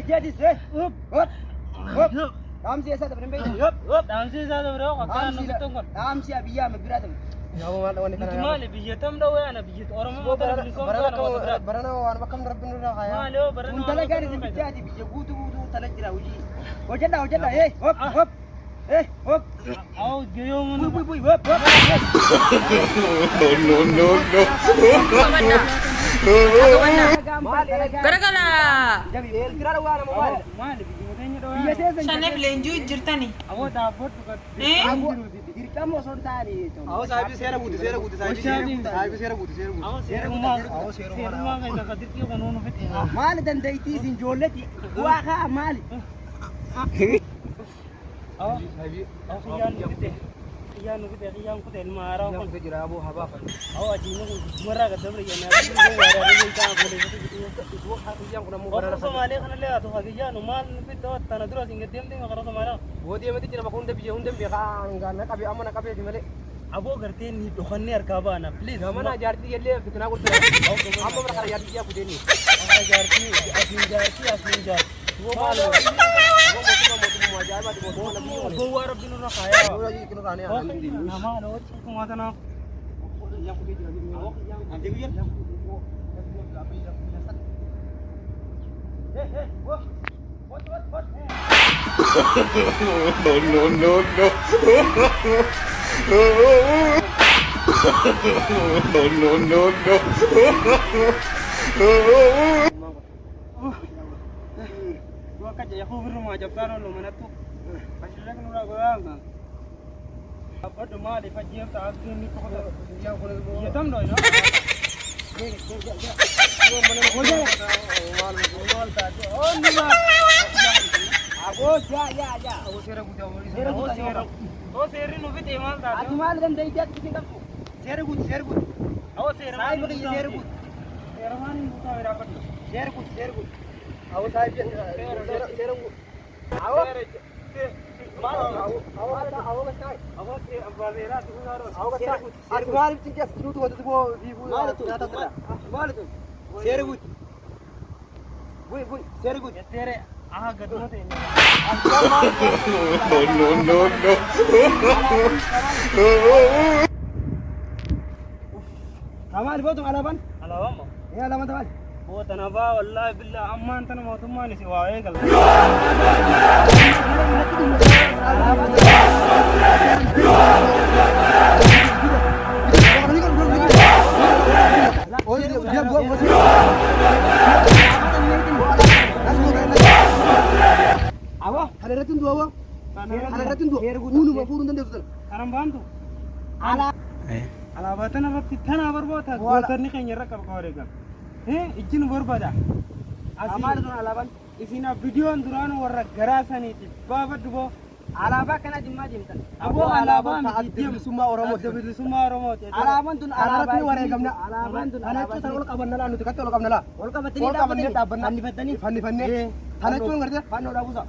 jadi hop Ramsi esa dabran bay hop Ramsi esa dabran qatan nuqton kon Ramsi abiya mabiradam يا ابو مال وانا كان مالي بيتم دو انا بيت اورما برنا وانا بكم ربنا رايا مالي برنا انت لا قاعد بتجادي بيجبوتو تلجرا وجي وجدا هوب hop او يوم بوي hop no Gara-gara jadi kira wala mo wala مالي بيجي دو sana lenju jirtani. او دا فوت diri kamu sontani itu او صاحبي سيره بودي صاحبي سيره بودي او سير ما كاي قدر كي قانون فت مال دنديتي سنجولتي واخا مالي او خيان كنت المارا كنت جرا ابو حبا او اجينا مرا قدر يا انا Somali kana le atu hagiya no mal fit to tanadura singa dem dem karo Somali ودي ما تجي بكون دبي هون دبي كان كبي امنا كبي دي ملي abo garte ni to khanne arkaba na please زمان جارتي يلي فتنا قلت ابو برا جارتي يا بدني jarti asin jar वो माल वो मोटू जाय बात मोटू go war bin na khaya वो जी किनो खाने आ na ma no ko ma na gua kaja ya ko rumah jabtano lo manatu asira kan ura gua apa do mali fajir ta agni ni ko ya tam do na Abo ya वो सेरा गुदा o seri no vite mal da adu mal dendai kitin kamu sergut o seri sai bagi sergut serman buka ira pat sergut او صاحب सेरा awo أخبار بتيجي أسلوب وتبغى Malu sergut Boy sergut tere aha gadno te no Kamal botung alaban alawa mo ya alaban tawal वो तनावा वल्लाह बिल्ला अम्मान तना मोतुम्मा ने सिवाए गल awo hadaratun dua awo hadaratun dua unu ma furun dan daftar karam bantu ala ala batana rabti tana barbota gotar ni kenya rakab kawre gal ijin borbada amal dun alaban isina video anduran warra garasani ti baba dubo alaba kana jimma jimtan abo alaba تعدي سما ورمو dabir suma romot alaban dun alaban ni wara gamna alaban dun أنا أشوف تقول كابن لا نتكلم تقول كابن لا wal ka batini Wal ka batini daban fani fatani فني أنا أشوف نقدر fano da busa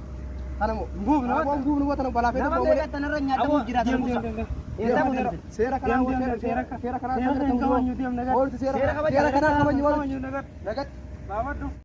أنا مو مو نبغى تنا بلا فيدا nama mereka tanaranya ada mujira diam busa diam ya سيرة سيرة كنا sera kawan diam nagar سيرة كنا كمان nagar baba du